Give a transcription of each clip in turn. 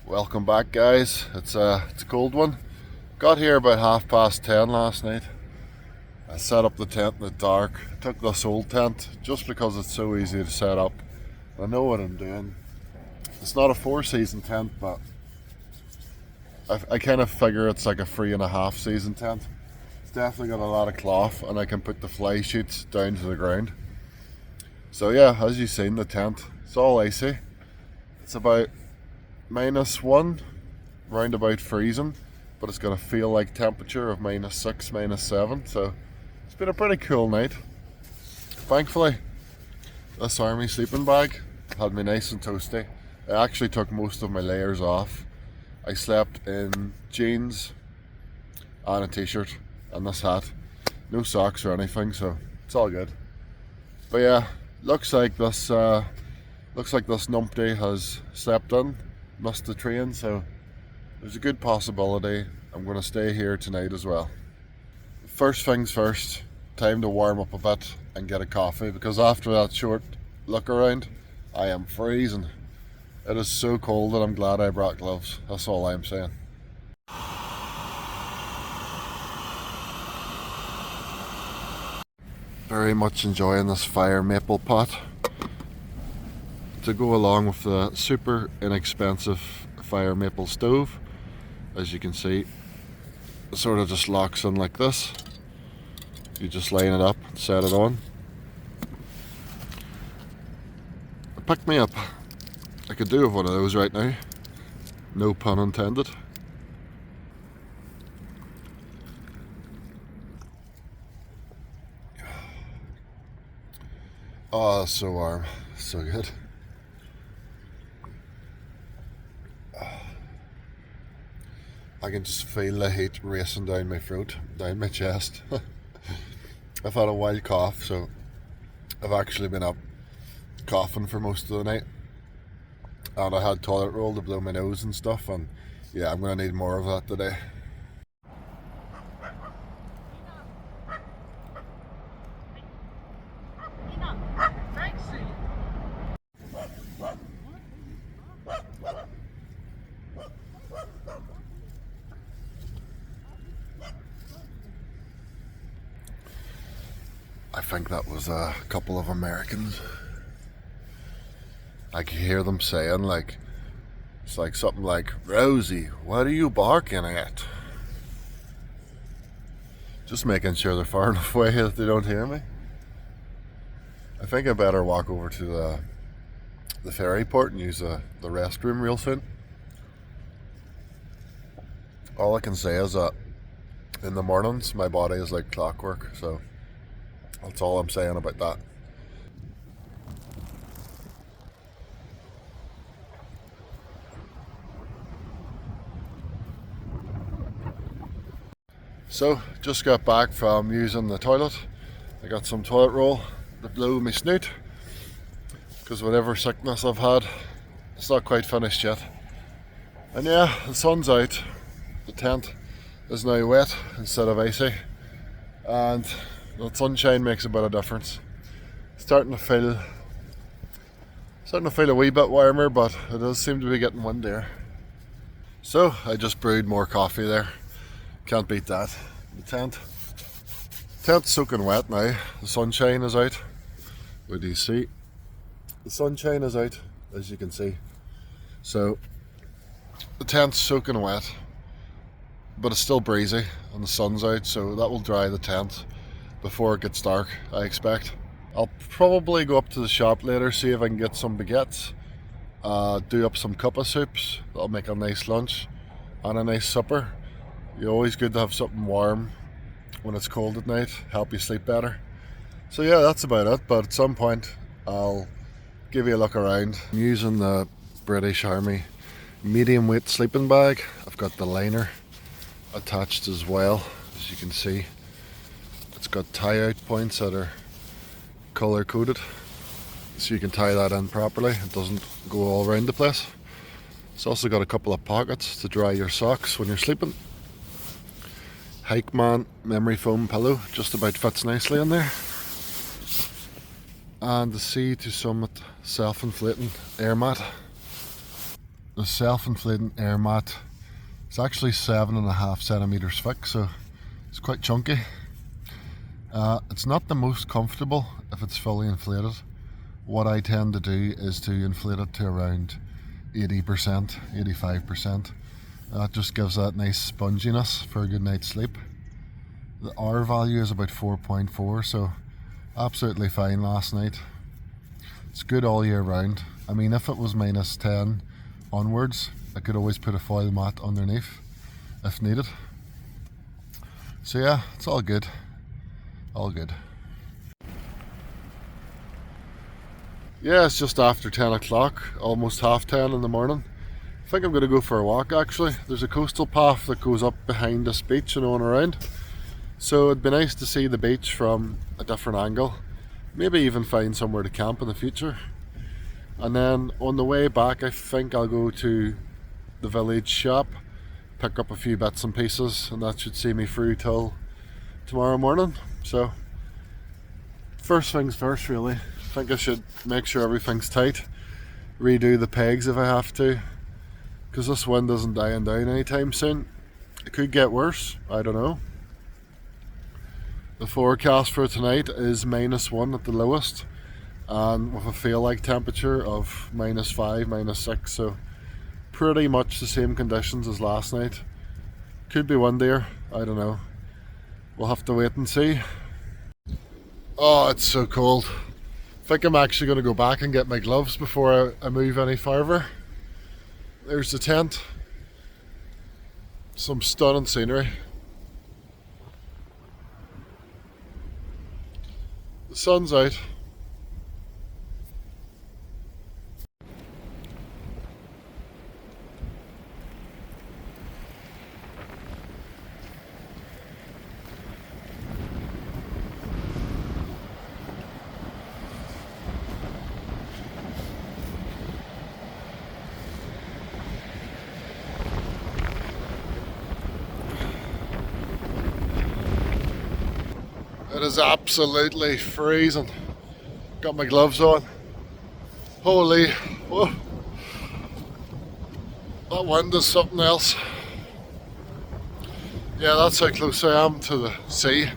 Welcome back, guys. It's a cold one. Got here about 10:30 last night. I set up the tent in the dark. I took this old tent just because it's so easy to set up. I know what I'm doing. It's not a 4-season tent, but I kind of figure it's like a 3.5-season tent. It's definitely got a lot of cloth, and I can put the fly sheets down to the ground. So yeah, as you've seen, the tent, it's all icy. It's about -1, round about freezing, but it's going to feel like temperature of -6, -7, so it's been a pretty cool night. Thankfully, this army sleeping bag had me nice and toasty. I actually took most of my layers off. I slept in jeans and a t-shirt and this hat. No socks or anything, so it's all good. But yeah, looks like this numpty has slept in, missed the train, so there's a good possibility I'm going to stay here tonight as well. First things first, time to warm up a bit and get a coffee, because after that short look around, I am freezing. It is so cold that I'm glad I brought gloves. That's all I'm saying. Very much enjoying this fire maple pot to go along with the super inexpensive fire maple stove. As you can see, it sort of just locks in like this. You just line it up and set it on. Pick me up. I could do with one of those right now. No pun intended. Oh, it's so warm. So good. I can just feel the heat racing down my throat, down my chest. I've had a wild cough, so I've actually been up coughing for most of the night. And I had toilet roll to blow my nose and stuff, and yeah, I'm going to need more of that today. I think that was a couple of Americans. I could hear them saying, like, it's like something like, "Rosie, what are you barking at?" Just making sure they're far enough away that they don't hear me. I think I better walk over to the ferry port and use the restroom real soon. All I can say is that in the mornings my body is like clockwork, so that's all I'm saying about that. So, just got back from using the toilet. I got some toilet roll to blow my snoot, because whatever sickness I've had, it's not quite finished yet. And yeah, the sun's out. The tent is now wet instead of icy, and the sunshine makes a bit of difference. Starting to feel a wee bit warmer, but it does seem to be getting windier. So I just brewed more coffee there. Can't beat that. The tent's soaking wet now. The sunshine is out. What do you see? The sunshine is out, as you can see. So the tent's soaking wet, but it's still breezy and the sun's out, so that will dry the tent before it gets dark, I expect. I'll probably go up to the shop later, see if I can get some baguettes, do up some cup of soups. That'll make a nice lunch and a nice supper. You're always good to have something warm when it's cold at night, help you sleep better. So yeah, that's about it, but at some point I'll give you a look around. I'm using the British Army medium weight sleeping bag. I've got the liner attached as well, as you can see. It's got tie out points that are colour coded, so you can tie that in properly. It doesn't go all around the place. It's also got a couple of pockets to dry your socks when you're sleeping. Hikeman memory foam pillow just about fits nicely in there. And the Sea to Summit self-inflating air mat. the self-inflating air mat. It's actually 7.5 centimeters thick, so it's quite chunky. It's not the most comfortable if it's fully inflated. What I tend to do is to inflate it to around 80%, 85%. That just gives that nice sponginess for a good night's sleep. The R value is about 4.4, so absolutely fine last night. It's good all year round. I mean, if it was -10 onwards, I could always put a foil mat underneath if needed. So yeah, it's all good. All good. Yeah, it's just after 10 o'clock, almost 10:30 in the morning. I think I'm going to go for a walk actually. There's a coastal path that goes up behind this beach and on around. So it'd be nice to see the beach from a different angle. Maybe even find somewhere to camp in the future. And then on the way back, I think I'll go to the village shop, pick up a few bits and pieces, and that should see me through till tomorrow morning. So first things first really. I think I should make sure everything's tight, redo the pegs if I have to, because this wind isn't dying down anytime soon. It could get worse, I don't know. The forecast for tonight is -1 at the lowest, and with a feel-like temperature of -5, -6, so pretty much the same conditions as last night. Could be windier, I don't know. We'll have to wait and see. Oh, it's so cold. I think I'm actually going to go back and get my gloves before I move any further. There's the tent. Some stunning scenery. The sun's out. It is absolutely freezing. Got my gloves on. Holy, whoa. That wind is something else. Yeah, that's how close I am to the sea.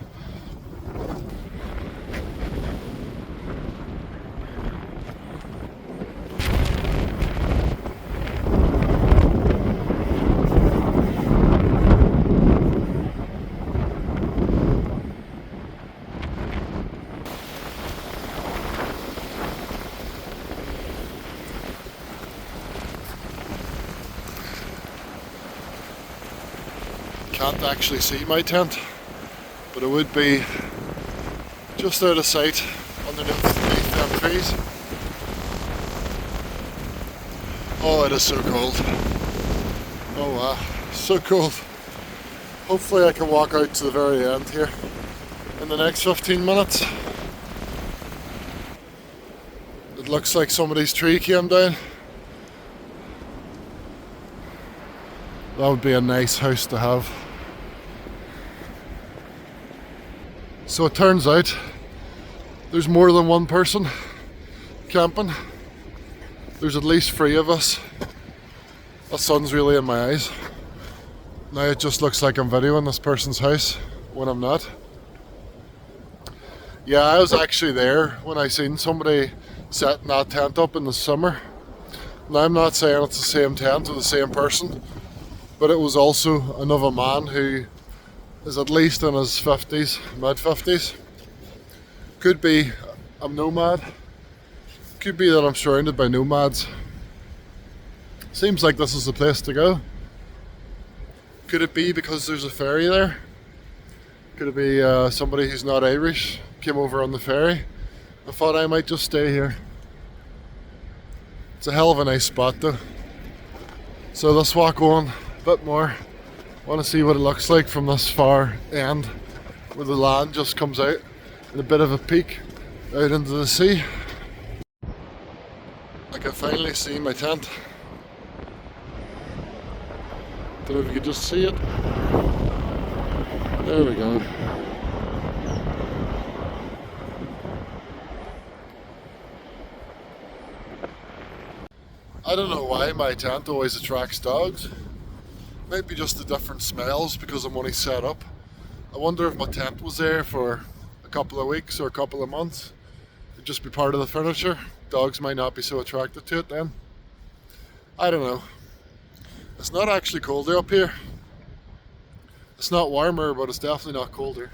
Can't actually see my tent, but it would be just out of sight underneath them trees. Oh, it is so cold. Oh wow, so cold. Hopefully I can walk out to the very end here in the next 15 minutes. It looks like somebody's tree came down. That would be a nice house to have. So it turns out there's more than one person camping. There's at least 3 of us. The sun's really in my eyes. Now it just looks like I'm videoing this person's house when I'm not. Yeah, I was actually there when I seen somebody setting that tent up in the summer. Now I'm not saying it's the same tent or the same person, but it was also another man who is at least in his 50s, mid-50s. Could be I'm nomad. Could be that I'm surrounded by nomads. Seems like this is the place to go. Could it be because there's a ferry there? Could it be somebody who's not Irish came over on the ferry? I thought I might just stay here. It's a hell of a nice spot though. So let's walk on a bit more. Want to see what it looks like from this far end where the land just comes out and a bit of a peek out into the sea. I can finally see my tent. Don't know if you could just see it. There we go. I don't know why my tent always attracts dogs. Maybe just the different smells because I'm only set up. I wonder if my tent was there for a couple of weeks or a couple of months. It'd just be part of the furniture. Dogs might not be so attracted to it then. I don't know. It's not actually colder up here. It's not warmer, but it's definitely not colder.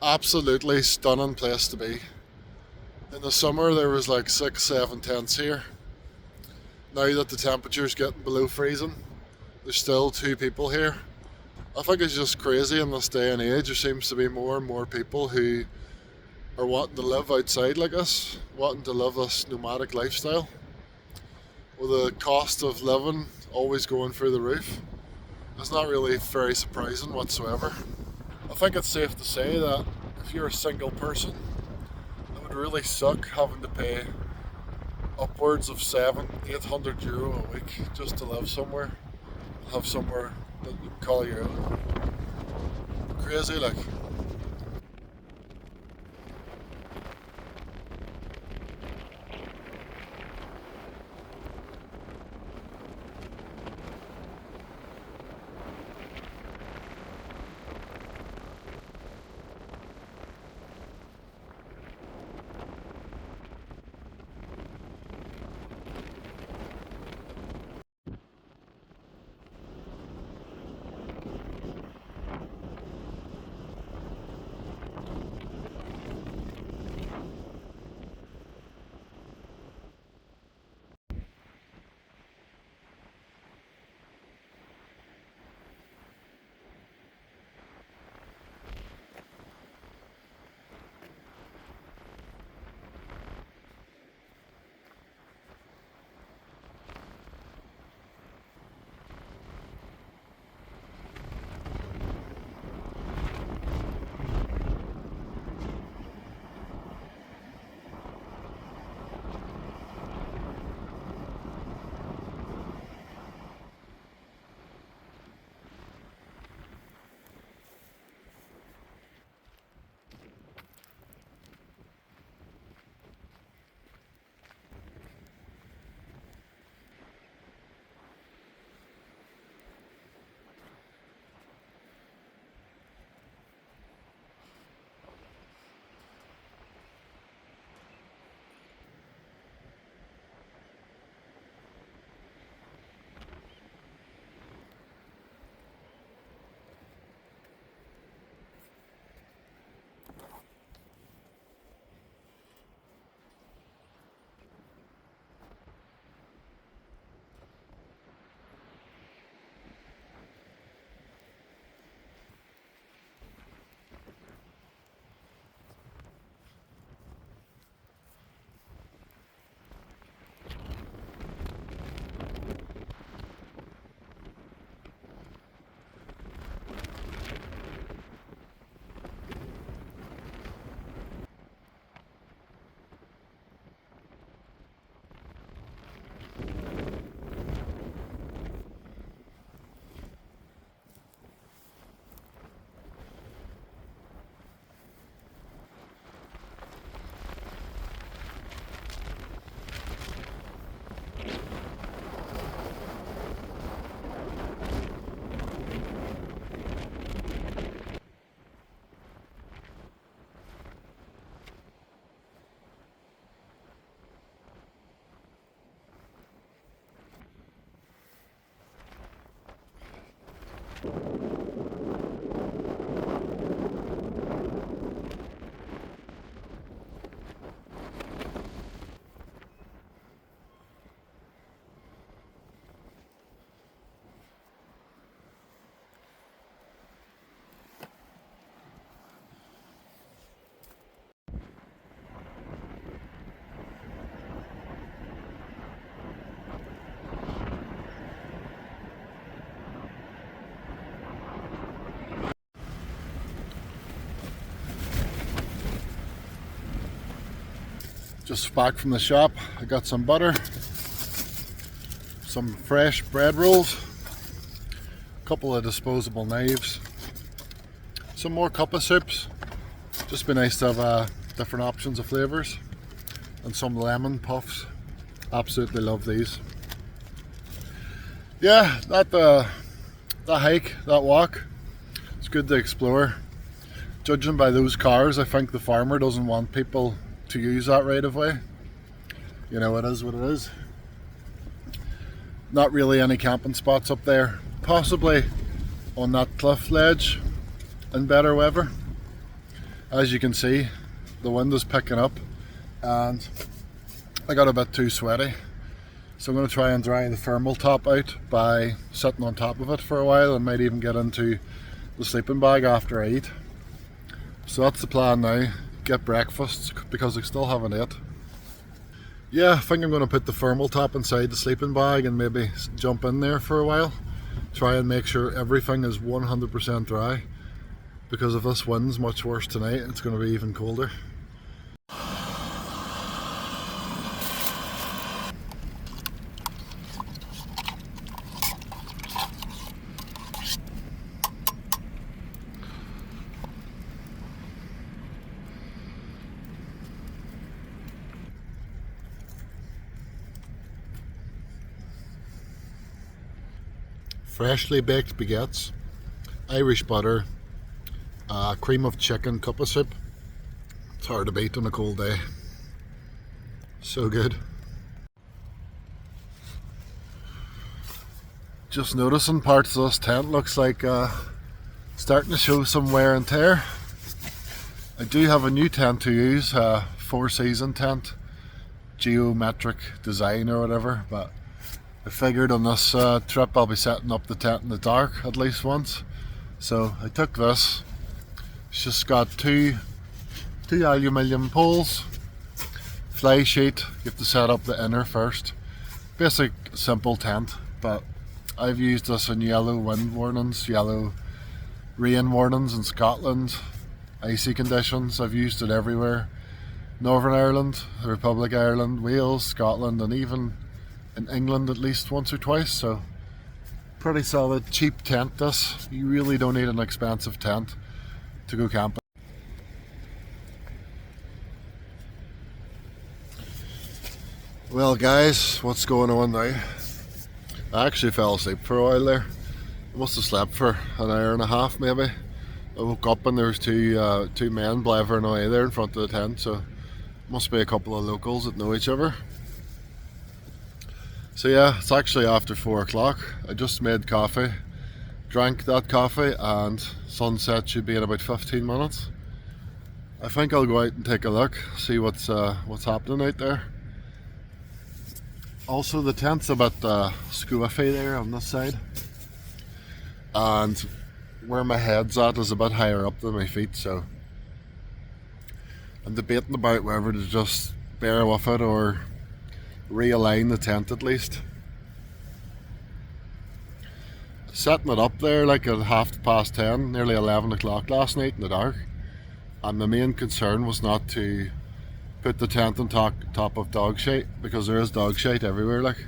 Absolutely stunning place to be. In the summer there was like 6, 7 tents here. Now that the temperature's getting below freezing, there's still 2 people here. I think it's just crazy in this day and age. There seems to be more and more people who are wanting to live outside like us, wanting to live this nomadic lifestyle. With the cost of living always going through the roof, it's not really very surprising whatsoever. I think it's safe to say that if you're a single person, it would really suck having to pay upwards of 700-800 euro a week just to live somewhere, have somewhere that you can call your own. Crazy like. Just back from the shop, I got some butter, some fresh bread rolls, a couple of disposable knives, some more cup of soups. Just be nice to have different options of flavours. and some lemon puffs. Absolutely love these. Yeah, that hike, that walk, it's good to explore. Judging by those cars, I think the farmer doesn't want people to use that right of way. You know, it is what it is. Not really any camping spots up there. Possibly on that cliff ledge in better weather. As you can see, the wind is picking up and I got a bit too sweaty. So I'm going to try and dry the thermal top out by sitting on top of it for a while, and might even get into the sleeping bag after I eat. So that's the plan now, get breakfast because I still haven't ate. Yeah, I think I'm going to put the thermal top inside the sleeping bag and maybe jump in there for a while. Try and make sure everything is 100% dry, because if this wind's much worse tonight, it's going to be even colder. Freshly baked baguettes, Irish butter, cream of chicken cup of soup. It's hard to beat on a cold day. So good. Just noticing parts of this tent looks like starting to show some wear and tear. I do have a new tent to use, a 4-season tent, geometric design or whatever, but I figured on this trip I'll be setting up the tent in the dark at least once. So I took this. It's just got two aluminium poles, fly sheet. You have to set up the inner first. Basic simple tent, but I've used this in yellow wind warnings, yellow rain warnings in Scotland, icy conditions. I've used it everywhere. Northern Ireland, the Republic of Ireland, Wales, Scotland, and even in England at least once or twice. So pretty solid, cheap tent this. You really don't need an expensive tent to go camping. Well guys, what's going on now? I actually fell asleep for a while there. I must have slept for an hour and a half maybe. I woke up and there was two men blathering away there in front of the tent, so must be a couple of locals that know each other. So yeah, it's actually after 4 o'clock. I just made coffee, drank that coffee, and sunset should be in about 15 minutes. I think I'll go out and take a look, see what's happening out there. Also, the tent's a bit squiffy there on this side, and where my head's at is a bit higher up than my feet, so I'm debating about whether to just bear with it or realign the tent at least. Setting it up there like at 10:30, nearly 11 o'clock last night in the dark, and the main concern was not to put the tent on top of dog shite, because there is dog shite everywhere, like,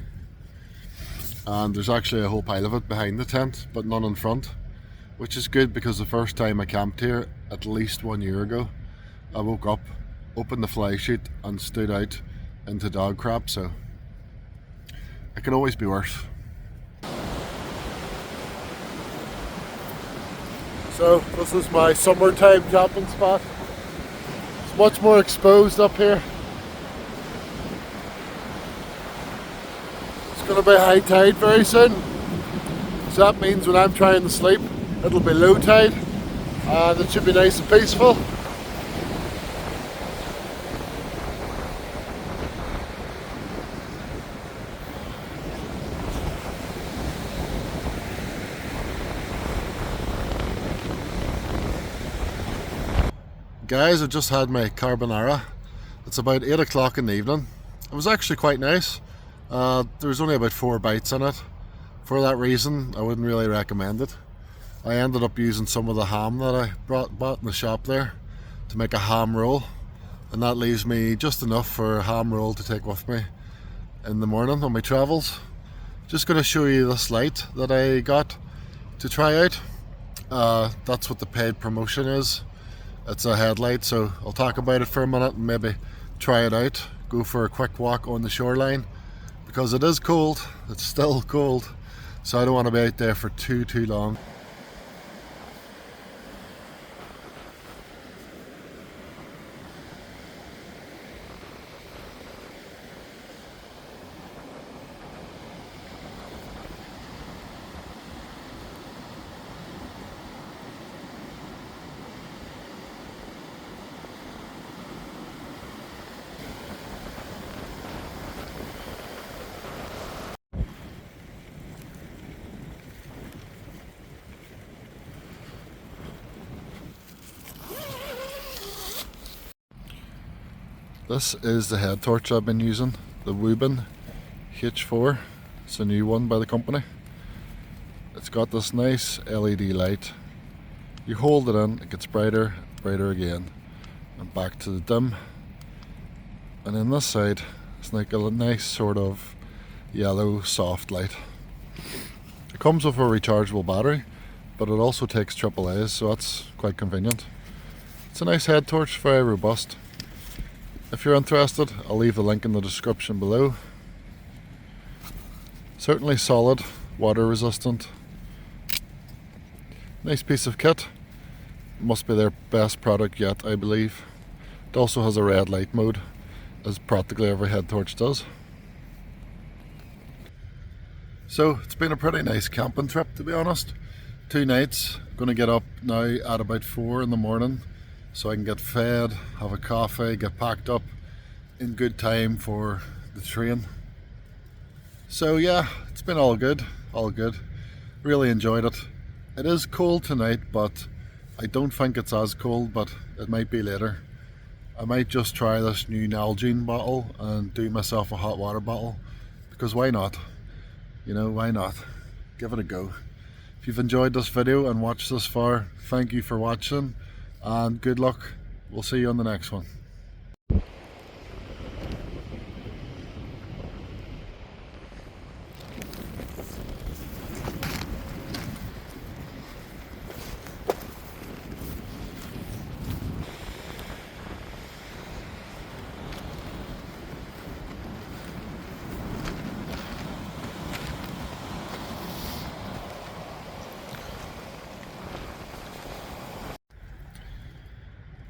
and there's actually a whole pile of it behind the tent but none in front, which is good because the first time I camped here at least 1 year ago, I woke up, opened the fly sheet and stood out into dog crap, so it can always be worse. So this is my summertime camping spot. It's much more exposed up here. It's going to be high tide very soon, so that means when I'm trying to sleep it'll be low tide and it should be nice and peaceful. Guys, I just had my carbonara. It's about 8 o'clock in the evening. It was actually quite nice. There was only about 4 bites in it. For that reason, I wouldn't really recommend it. I ended up using some of the ham that I bought in the shop there to make a ham roll, and that leaves me just enough for a ham roll to take with me in the morning on my travels. Just going to show you this light that I got to try out. That's what the paid promotion is. It's a headlight, so I'll talk about it for a minute and maybe try it out, go for a quick walk on the shoreline because it is cold, it's still cold, so I don't want to be out there for too long. This is the head torch I've been using, the Wubin H4. It's a new one by the company. It's got this nice LED light. You hold it in, it gets brighter, brighter again, and back to the dim. And in this side, it's like a nice sort of yellow soft light. It comes with a rechargeable battery, but it also takes AAA's, so that's quite convenient. It's a nice head torch, very robust. If you're interested, I'll leave the link in the description below. Certainly solid, water resistant. Nice piece of kit. Must be their best product yet, I believe. It also has a red light mode, as practically every head torch does. So it's been a pretty nice camping trip, to be honest. 2 nights. Going to get up now at about 4 in the morning so I can get fed, have a coffee, get packed up in good time for the train. So yeah, it's been all good, all good. Really enjoyed it. It is cold tonight, but I don't think it's as cold, but it might be later. I might just try this new Nalgene bottle and do myself a hot water bottle, because why not? You know, why not? Give it a go. If you've enjoyed this video and watched this far, thank you for watching and good luck. We'll see you on the next one.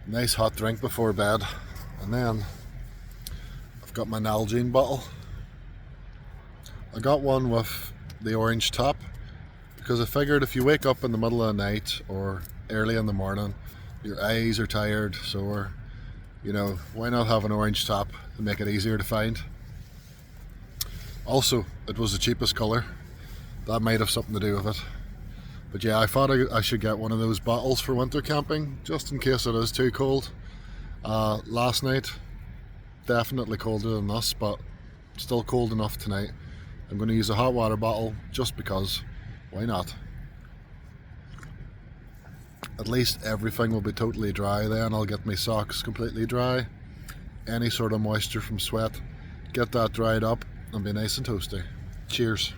Nice hot drink before bed, and then I've got my Nalgene bottle. I got one with the orange top because I figured if you wake up in the middle of the night or early in the morning, your eyes are tired, sore, you know, why not have an orange top to make it easier to find? Also, it was the cheapest colour. That might have something to do with it. But yeah, I thought I should get one of those bottles for winter camping, just in case it is too cold. Last night, definitely colder than this, but still cold enough tonight. I'm going to use a hot water bottle, just because. Why not? At least everything will be totally dry then. I'll get my socks completely dry. Any sort of moisture from sweat, get that dried up and be nice and toasty. Cheers.